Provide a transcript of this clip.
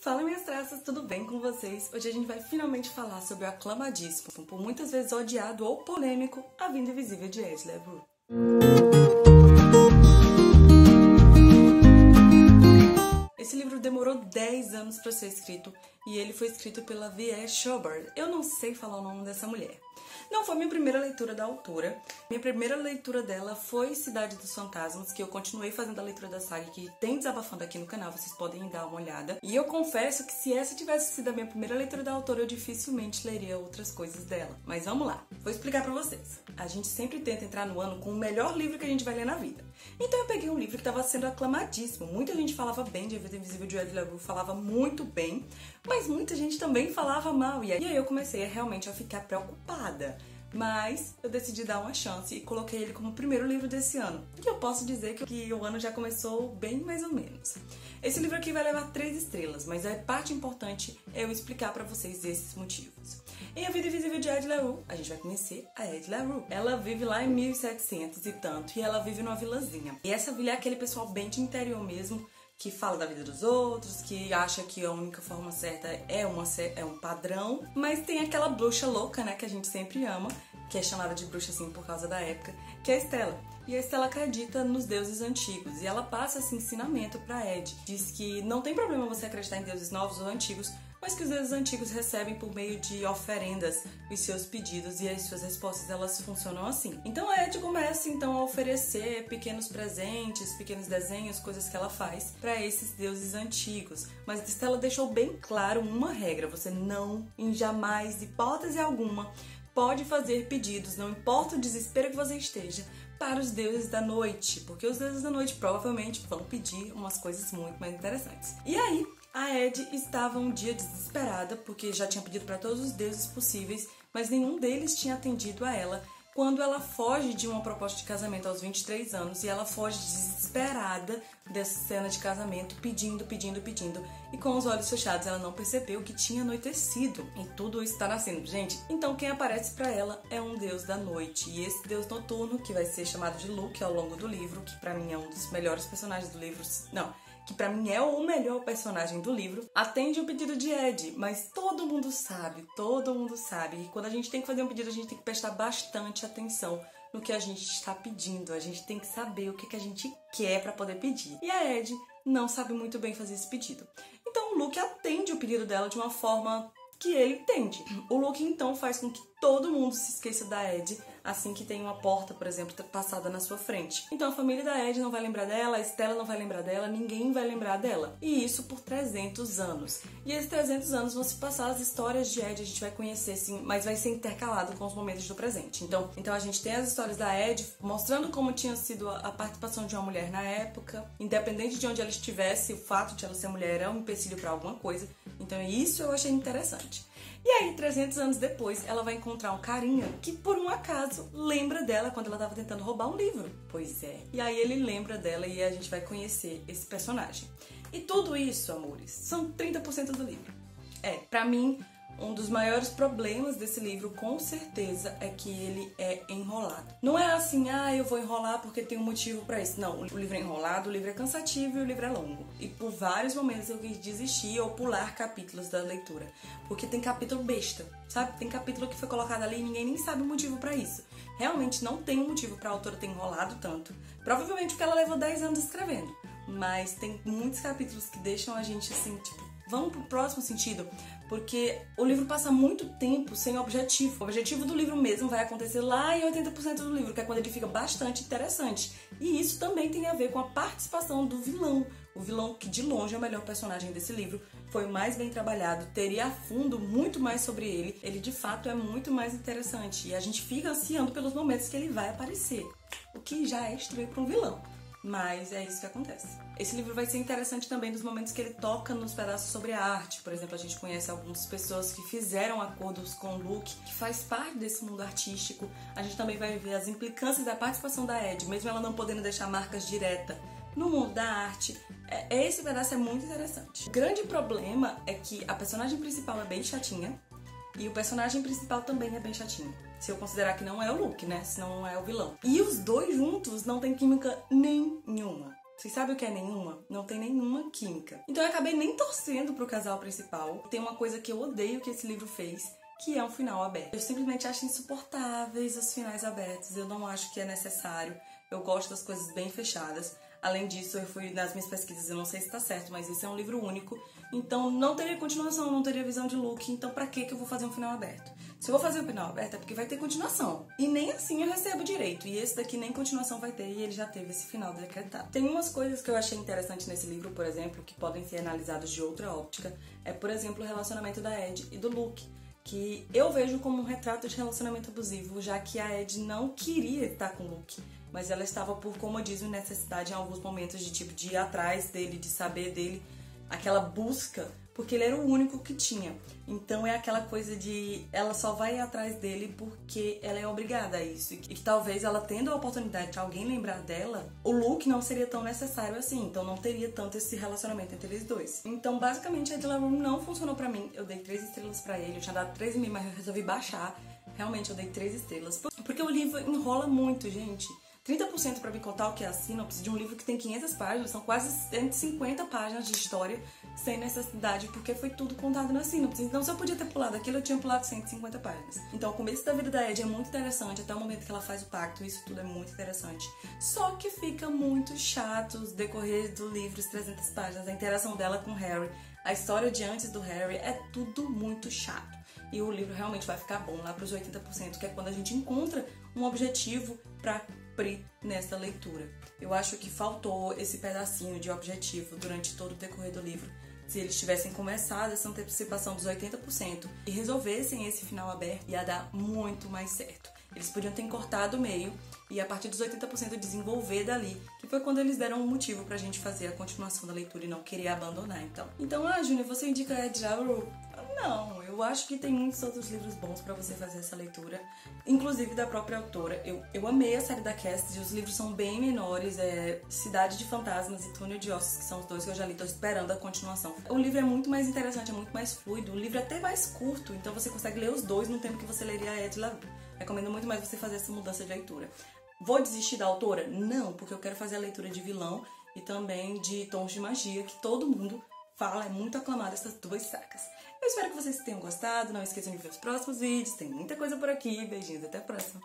Fala minhas traças, tudo bem com vocês? Hoje a gente vai finalmente falar sobre o aclamadíssimo, por muitas vezes odiado ou polêmico, A Vida Invisível de Ed La Rue. Esse livro demorou 10 anos para ser escrito e ele foi escrito pela V.E. Schubert. Eu não sei falar o nome dessa mulher. Não foi minha primeira leitura da autora. Minha primeira leitura dela foi Cidade dos Fantasmas, que eu continuei fazendo a leitura da saga, que tem Desabafando aqui no canal, vocês podem dar uma olhada. E eu confesso que se essa tivesse sido a minha primeira leitura da autora, eu dificilmente leria outras coisas dela. Mas vamos lá, vou explicar pra vocês. A gente sempre tenta entrar no ano com o melhor livro que a gente vai ler na vida. Então eu peguei um livro que estava sendo aclamadíssimo. Muita gente falava bem de A Vida Invisível de Ed La Rue, falava muito bem, mas muita gente também falava mal. E aí eu comecei realmente a ficar preocupada. Mas eu decidi dar uma chance e coloquei ele como o primeiro livro desse ano. E eu posso dizer que o ano já começou bem mais ou menos. Esse livro aqui vai levar 3 estrelas, mas a parte importante é eu explicar pra vocês esses motivos. Em A Vida Invisível de Ed La Rue, a gente vai conhecer a Ed La Rue. Ela vive lá em 1700 e tanto, e ela vive numa vilazinha. E essa vila é aquele pessoal bem de interior mesmo, que fala da vida dos outros, que acha que a única forma certa é um padrão, mas tem aquela bruxa louca, né, que a gente sempre ama, que é chamada de bruxa assim por causa da época, que é a Stella. E a Stella acredita nos deuses antigos, e ela passa esse ensinamento pra Ed. Diz que não tem problema você acreditar em deuses novos ou antigos, mas que os deuses antigos recebem por meio de oferendas os seus pedidos e as suas respostas, elas funcionam assim. Então a Ed começa então a oferecer pequenos presentes, pequenos desenhos, coisas que ela faz para esses deuses antigos. Mas a Stella deixou bem claro uma regra: você não, em jamais, hipótese alguma, pode fazer pedidos, não importa o desespero que você esteja, para os deuses da noite, porque os deuses da noite provavelmente vão pedir umas coisas muito mais interessantes. E aí, a Ed estava um dia desesperada, porque já tinha pedido para todos os deuses possíveis, mas nenhum deles tinha atendido a ela, quando ela foge de uma proposta de casamento aos 23 anos, e ela foge desesperada dessa cena de casamento, pedindo, e com os olhos fechados ela não percebeu que tinha anoitecido, e tudo isso está nascendo, gente. Então quem aparece para ela é um deus da noite, e esse deus noturno, que vai ser chamado de Luke ao longo do livro, que pra mim é um dos melhores personagens do livro, que pra mim é o melhor personagem do livro, atende o pedido de Ed, mas todo mundo sabe, e quando a gente tem que fazer um pedido, a gente tem que prestar bastante atenção no que a gente está pedindo, a gente tem que saber o que a gente quer pra poder pedir. E a Ed não sabe muito bem fazer esse pedido. Então o Luke atende o pedido dela de uma forma que ele entende. O Luke então faz com que todo mundo se esqueça da Ed assim que tem uma porta, por exemplo, passada na sua frente. Então a família da Ed não vai lembrar dela, a Stella não vai lembrar dela, ninguém vai lembrar dela. E isso por 300 anos. E esses 300 anos vão se passar as histórias de Ed, a gente vai conhecer sim, mas vai ser intercalado com os momentos do presente. Então a gente tem as histórias da Ed mostrando como tinha sido a participação de uma mulher na época, independente de onde ela estivesse, o fato de ela ser mulher é um empecilho para alguma coisa. Então isso eu achei interessante. E aí, 300 anos depois, ela vai encontrar um carinha que, por um acaso, lembra dela quando ela estava tentando roubar um livro. Pois é. E aí ele lembra dela e a gente vai conhecer esse personagem. E tudo isso, amores, são 30% do livro. Pra mim, um dos maiores problemas desse livro, com certeza, é que ele é enrolado. Não é assim, eu vou enrolar porque tem um motivo pra isso. Não, o livro é enrolado, o livro é cansativo e o livro é longo. E por vários momentos eu quis desistir ou pular capítulos da leitura. Porque tem capítulo besta, sabe? Tem capítulo que foi colocado ali e ninguém nem sabe o motivo pra isso. Realmente não tem um motivo pra autora ter enrolado tanto. Provavelmente porque ela levou 10 anos escrevendo. Mas tem muitos capítulos que deixam a gente assim, tipo, vamos pro próximo sentido, porque o livro passa muito tempo sem objetivo. O objetivo do livro mesmo vai acontecer lá em 80% do livro, que é quando ele fica bastante interessante. E isso também tem a ver com a participação do vilão. O vilão, que de longe é o melhor personagem desse livro, foi o mais bem trabalhado, teria a fundo muito mais sobre ele. Ele de fato é muito mais interessante e a gente fica ansiando pelos momentos que ele vai aparecer, o que já é estranho para um vilão. Mas é isso que acontece. Esse livro vai ser interessante também nos momentos que ele toca nos pedaços sobre a arte. Por exemplo, a gente conhece algumas pessoas que fizeram acordos com o Luke, que faz parte desse mundo artístico. A gente também vai ver as implicâncias da participação da Ed, mesmo ela não podendo deixar marcas diretas no mundo da arte. Esse pedaço é muito interessante. O grande problema é que a personagem principal é bem chatinha e o personagem principal também é bem chatinho. Se eu considerar que não é o Luke, né? Senão não é o vilão. E os dois juntos não tem química nenhuma. Vocês sabem o que é nenhuma? Não tem nenhuma química. Então eu acabei nem torcendo pro casal principal. Tem uma coisa que eu odeio que esse livro fez, que é um final aberto. Eu simplesmente acho insuportáveis os finais abertos. Eu não acho que é necessário. Eu gosto das coisas bem fechadas. Além disso, eu fui nas minhas pesquisas, eu não sei se tá certo, mas esse é um livro único. Então não teria continuação, não teria visão de Luke. Então pra que eu vou fazer um final aberto? Se eu vou fazer um final aberto é porque vai ter continuação. E nem assim eu recebo direito. E esse daqui nem continuação vai ter, e ele já teve esse final decretado. Tem umas coisas que eu achei interessante nesse livro, por exemplo, que podem ser analisadas de outra óptica. É, por exemplo, o relacionamento da Ed e do Luke, que eu vejo como um retrato de relacionamento abusivo, já que a Ed não queria estar com o Luke, mas ela estava por comodismo e necessidade em alguns momentos de tipo de ir atrás dele, de saber dele, aquela busca, porque ele era o único que tinha. Então é aquela coisa de ela só vai atrás dele porque ela é obrigada a isso, e que talvez ela tendo a oportunidade de alguém lembrar dela, o Luke não seria tão necessário assim, então não teria tanto esse relacionamento entre eles dois. Então basicamente a Ed La Room não funcionou pra mim. Eu dei 3 estrelas pra ele, eu tinha dado 3,5, mas eu resolvi baixar. Realmente eu dei 3 estrelas, porque o livro enrola muito, gente. 30% para me contar o que é a sinopse de um livro que tem 500 páginas, são quase 150 páginas de história sem necessidade, porque foi tudo contado na sinopse. Então, se eu podia ter pulado aquilo, eu tinha pulado 150 páginas. Então, o começo da vida da Ed é muito interessante, até o momento que ela faz o pacto, isso tudo é muito interessante. Só que fica muito chato os decorrer do livro, as 300 páginas, a interação dela com o Harry, a história de antes do Harry, é tudo muito chato. E o livro realmente vai ficar bom lá para os 80%, que é quando a gente encontra um objetivo para cumprir nessa leitura. Eu acho que faltou esse pedacinho de objetivo durante todo o decorrer do livro. Se eles tivessem começado essa antecipação dos 80% e resolvessem esse final aberto, ia dar muito mais certo. Eles podiam ter cortado o meio e a partir dos 80% desenvolver dali, que foi quando eles deram um motivo pra gente fazer a continuação da leitura e não querer abandonar, então. Júnior, você indica Ed La Room? Não, eu acho que tem muitos outros livros bons pra você fazer essa leitura, inclusive da própria autora. Eu amei a série da Cassidy, os livros são bem menores, Cidade de Fantasmas e Túnel de Ossos, que são os dois que eu já li, tô esperando a continuação. O livro é muito mais interessante, é muito mais fluido, o livro é até mais curto, então você consegue ler os dois no tempo que você leria a Ed La Room. Recomendo muito mais você fazer essa mudança de leitura. Vou desistir da autora? Não, porque eu quero fazer a leitura de Vilão e também de Tons de Magia, que todo mundo fala, é muito aclamada essas duas sacas. Eu espero que vocês tenham gostado, não esqueçam de ver os próximos vídeos, tem muita coisa por aqui, beijinhos, até a próxima!